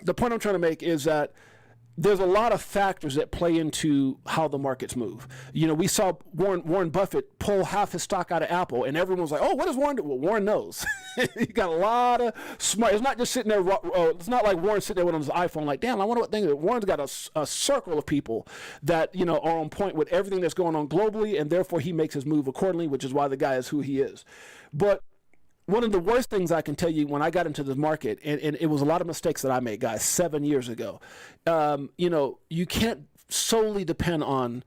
the point I'm trying to make is that there's a lot of factors that play into how the markets move. You know, we saw Warren Buffett pull half his stock out of Apple, and everyone was like, "Oh, what does Warren do?" Well, Warren knows. He got a lot of smart. It's not just sitting there. It's not like Warren sitting there with his iPhone, like, "Damn, I wonder what thing." Warren's got a circle of people that, you know, are on point with everything that's going on globally, and therefore he makes his move accordingly, which is why the guy is who he is. But one of the worst things I can tell you when I got into the market, and it was a lot of mistakes that I made, guys, 7 years ago. You know, you can't solely depend on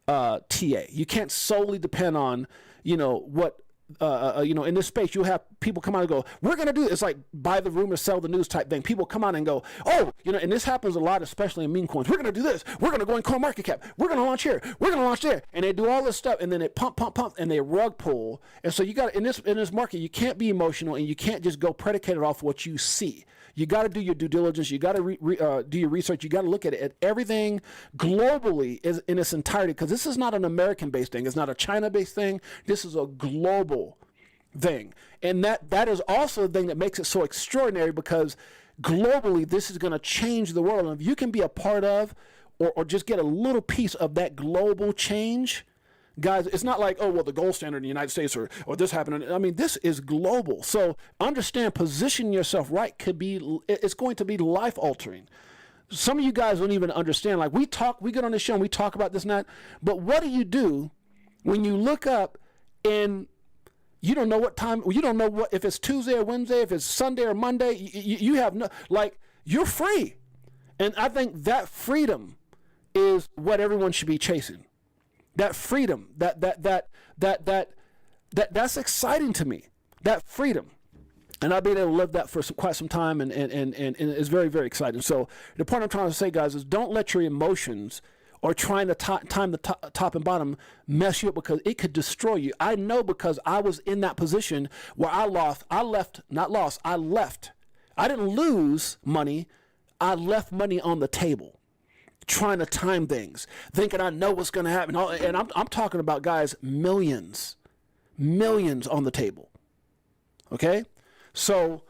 TA. You can't solely depend on, you know, what, you know, in this space, you'll have people come out and go, "We're going to do it." It's like buy the rumor, sell the news type thing. People come out and go, "Oh, you know," and this happens a lot, especially in meme coins. "We're going to do this. We're going to go in CoinMarketCap. We're going to launch here. We're going to launch there." And they do all this stuff, and then it pump, and they rug pull. And so you got in this market, you can't be emotional, and you can't just go predicated off what you see. You got to do your due diligence. You got to do your research. You got to look at it, at everything globally in its entirety, because this is not an American-based thing. It's not a China-based thing. This is a global thing. And that is also the thing that makes it so extraordinary, because globally, this is going to change the world. And if you can be a part of or just get a little piece of that global change, guys, it's not like, "Oh, well, the gold standard in the United States or this happened." I mean, this is global. So understand, position yourself right it's going to be life altering. Some of you guys don't even understand. Like we get on this show and we talk about this and that, but what do you do when you look up and you don't know what time, you don't know what, if it's Tuesday or Wednesday, if it's Sunday or Monday, you have no, like, you're free. And I think that freedom is what everyone should be chasing. That freedom, that's exciting to me. That freedom, and I've been able to live that for quite some time, and it's very, very exciting. So the point I'm trying to say, guys, is don't let your emotions or trying to time the top and bottom mess you up, because it could destroy you. I know, because I was in that position where I left. I didn't lose money. I left money on the table, trying to time things, thinking I know what's going to happen. And I'm talking about, guys, millions on the table. Okay? So,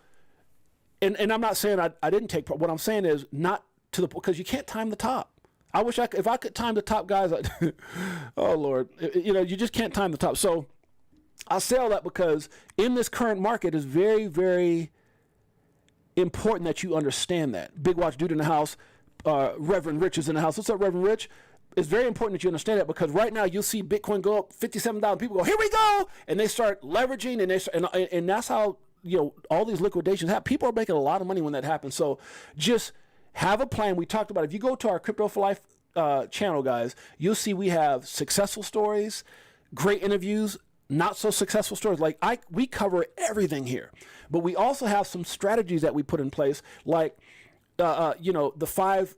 and I'm not saying I didn't take part. What I'm saying is not to the, because you can't time the top. I wish if I could time the top, guys, oh Lord, you know, you just can't time the top. So I say all that because in this current market, it's very, very important that you understand that. Big Watch Dude in the house. Reverend Rich is in the house. What's up, Reverend Rich? It's very important that you understand that, because right now you'll see Bitcoin go up 57,000. People go, "Here we go," and they start leveraging, and that's how, you know, all these liquidations happen. People are making a lot of money when that happens. So just have a plan. We talked about, if you go to our Crypto for Life channel, guys, you'll see we have successful stories, great interviews, not so successful stories. Like we cover everything here, but we also have some strategies that we put in place, like you know, the 5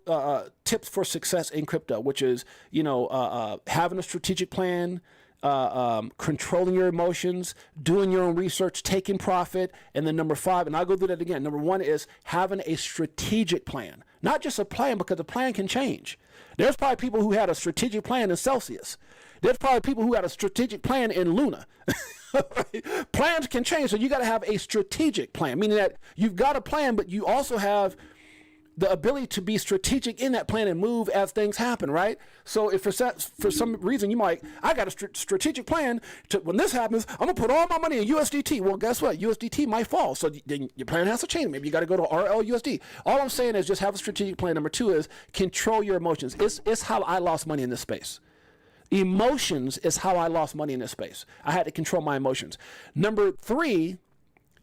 tips for success in crypto, which is, you know, having a strategic plan, controlling your emotions, doing your own research, taking profit, and then number 5, and I'll go through that again. Number 1 is having a strategic plan, not just a plan, because the plan can change. There's probably people who had a strategic plan in Celsius. There's probably people who had a strategic plan in Luna. Plans can change, so you got to have a strategic plan, meaning that you've got a plan, but you also have the ability to be strategic in that plan and move as things happen, right? So if for some reason you might, I got a strategic plan to, when this happens, I'm gonna put all my money in USDT. Well, guess what? USDT might fall, so then your plan has to change. Maybe you got to go to RLUSD. All I'm saying is just have a strategic plan. Number 2 is control your emotions. It's how I lost money in this space. Emotions is how I lost money in this space. I had to control my emotions. Number 3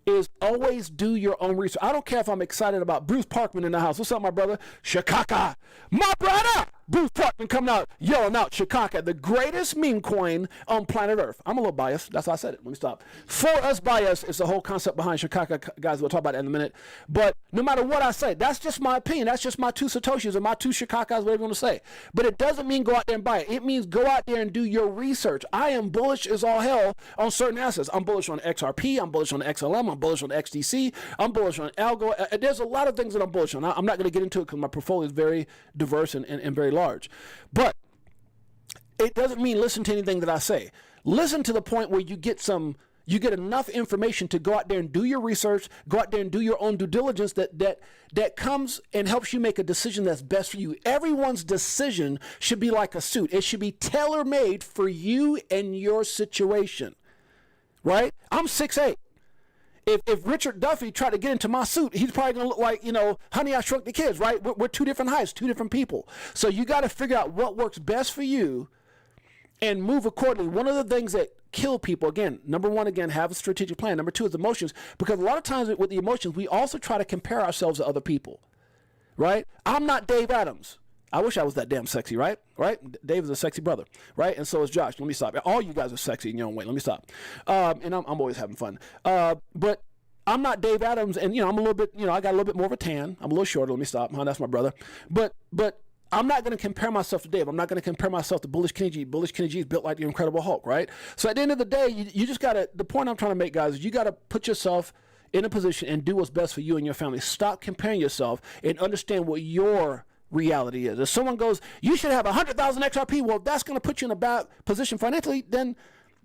is always do your own research. I don't care if I'm excited about Bruce Parkman in the house. What's up, my brother? Shikaka. My brother! Bruce Parkman coming out, yelling out Shikaka, the greatest meme coin on planet Earth. I'm a little biased. That's why I said it. Let me stop. For us by us is the whole concept behind Shikaka. Guys, we'll talk about that in a minute. But no matter what I say, that's just my opinion. That's just my 2 Satoshis or my 2 Shikakas, whatever you want to say. But it doesn't mean go out there and buy it. It means go out there and do your research. I am bullish as all hell on certain assets. I'm bullish on XRP. I'm bullish on XLM. I'm bullish on XDC. I'm bullish on Algo. There's a lot of things that I'm bullish on. I'm not going to get into it because my portfolio is very diverse and very large. But it doesn't mean listen to anything that I say. Listen to the point where you get some You get enough information to go out there and do your research, go out there and do your own due diligence that comes and helps you make a decision that's best for you. Everyone's decision should be like a suit. It should be tailor-made for you and your situation, right? I'm 6'8". If Richard Duffy tried to get into my suit, he's probably going to look like, Honey, I Shrunk the Kids, right? We're two different heights, two different people. So you got to figure out what works best for you and move accordingly. One of the things that kill people, again, number one, have a strategic plan. Number two is emotions, because a lot of times with the emotions, we also try to compare ourselves to other people, right? I'm not Dave Adams. I wish I was that damn sexy, right? Dave is a sexy brother, right? And so is Josh. Let me stop. All you guys are sexy in your own way. Let me stop. And I'm always having fun. But I'm not Dave Adams, and I'm a little bit, I got a little bit more of a tan. I'm a little shorter. Let me stop. That's my brother. But I'm not going to compare myself to Dave. I'm not going to compare myself to Bullish Kenny G. Bullish Kenny G is built like the Incredible Hulk, right? So at the end of the day, you just got to, the point I'm trying to make, guys, is you got to put yourself in a position and do what's best for you and your family. Stop comparing yourself and understand what your reality is. If someone goes, you should have 100,000 XRP, well, that's going to put you in a bad position financially, then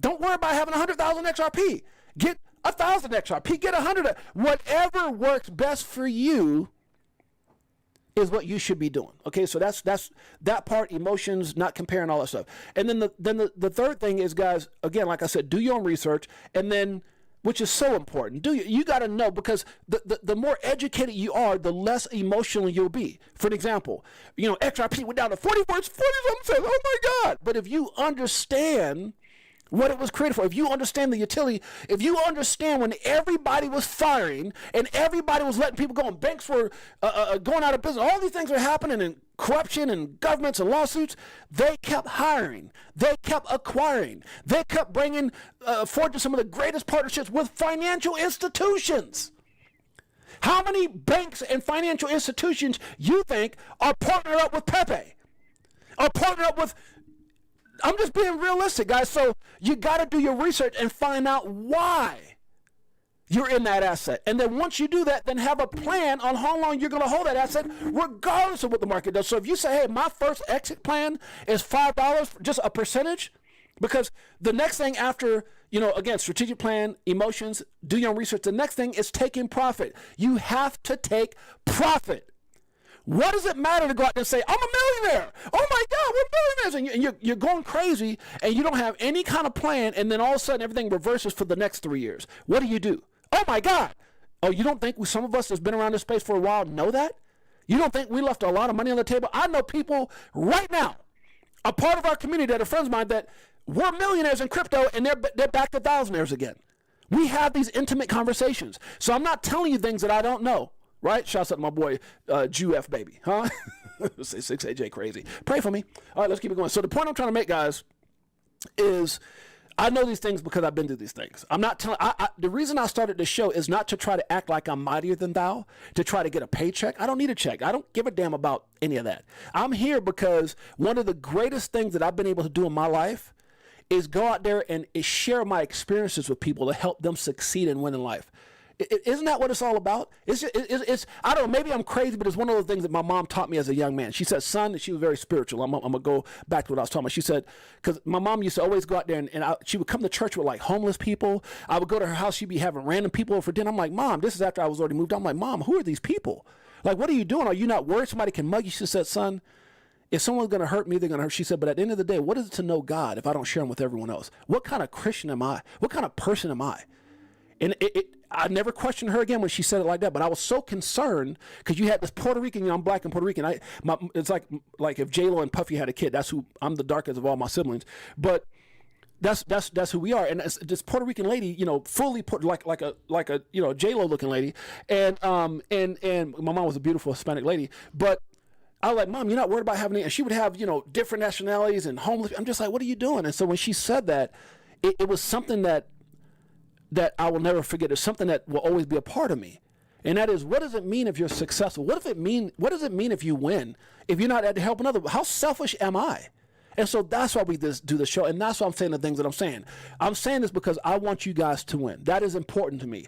don't worry about having 100,000 XRP. Get 1,000 XRP, get 100. Whatever works best for you is what you should be doing. Okay, so that's that part, emotions, not comparing, all that stuff. And then the third thing is, guys, again, like I said, do your own research, and then, which is so important, you got to know, because the more educated you are, the less emotional you'll be. For an example, XRP went down to 40 cents. Oh my God! But if you understand what it was created for, if you understand the utility, if you understand when everybody was firing and everybody was letting people go and banks were going out of business, all these things are happening, and corruption and governments and lawsuits, they kept hiring, they kept acquiring, they kept bringing forward some of the greatest partnerships with financial institutions. How many banks and financial institutions you think are partnered up with Pepe, are partnered up with? I'm just being realistic, guys. So you got to do your research and find out why you're in that asset. And then once you do that, then have a plan on how long you're going to hold that asset, regardless of what the market does. So if you say, hey, my first exit plan is $5, just a percentage, because the next thing after, again, strategic plan, emotions, do your own research, the next thing is taking profit. You have to take profit. What does it matter to go out there and say, I'm a millionaire? Oh my God, we're millionaires. And you're going crazy, and you don't have any kind of plan, and then all of a sudden everything reverses for the next 3 years. What do? Oh my God. Oh, you don't think some of us that's been around this space for a while know that? You don't think we left a lot of money on the table? I know people right now, a part of our community that are friends of mine, that were millionaires in crypto, and they're back to thousandaires again. We have these intimate conversations. So I'm not telling you things that I don't know. Right? Shouts out to my boy, Jew F baby, huh? Say 6AJ crazy. Pray for me. All right, let's keep it going. So the point I'm trying to make, guys, is I know these things because I've been through these things. I'm not telling, the reason I started this show is not to try to act like I'm mightier than thou, to try to get a paycheck. I don't need a check. I don't give a damn about any of that. I'm here because one of the greatest things that I've been able to do in my life is go out there and share my experiences with people to help them succeed and win in life. Isn't that what it's all about? It's I don't know, maybe I'm crazy, but it's one of those things that my mom taught me as a young man. She said, son, and she was very spiritual. I'm going to go back to what I was talking about. She said, because my mom used to always go out there, and she would come to church with like homeless people. I would go to her house. She'd be having random people over for dinner. I'm like, Mom, this is after I was already moved out. I'm like, Mom, who are these people? Like, what are you doing? Are you not worried somebody can mug you? She said, son, if someone's going to hurt me, they're going to hurt. She said, but at the end of the day, what is it to know God if I don't share him with everyone else? What kind of Christian am I? What kind of person am I? And I never questioned her again when she said it like that, but I was so concerned because you had this Puerto Rican, I'm black and Puerto Rican. It's like if J-Lo and Puffy had a kid, that's who, I'm the darkest of all my siblings, but that's who we are. And it's this Puerto Rican lady, fully put like a J-Lo looking lady. And my mom was a beautiful Hispanic lady, but I was like, Mom, you're not worried about having any, and she would have, different nationalities and homeless. I'm just like, what are you doing? And so when she said that, it was something that I will never forget. It's something that will always be a part of me. And that is, what does it mean if you're successful? What does it mean if you win? If you're not at helping others, how selfish am I? And so that's why we do this show. And that's why I'm saying the things that I'm saying. I'm saying this because I want you guys to win. That is important to me.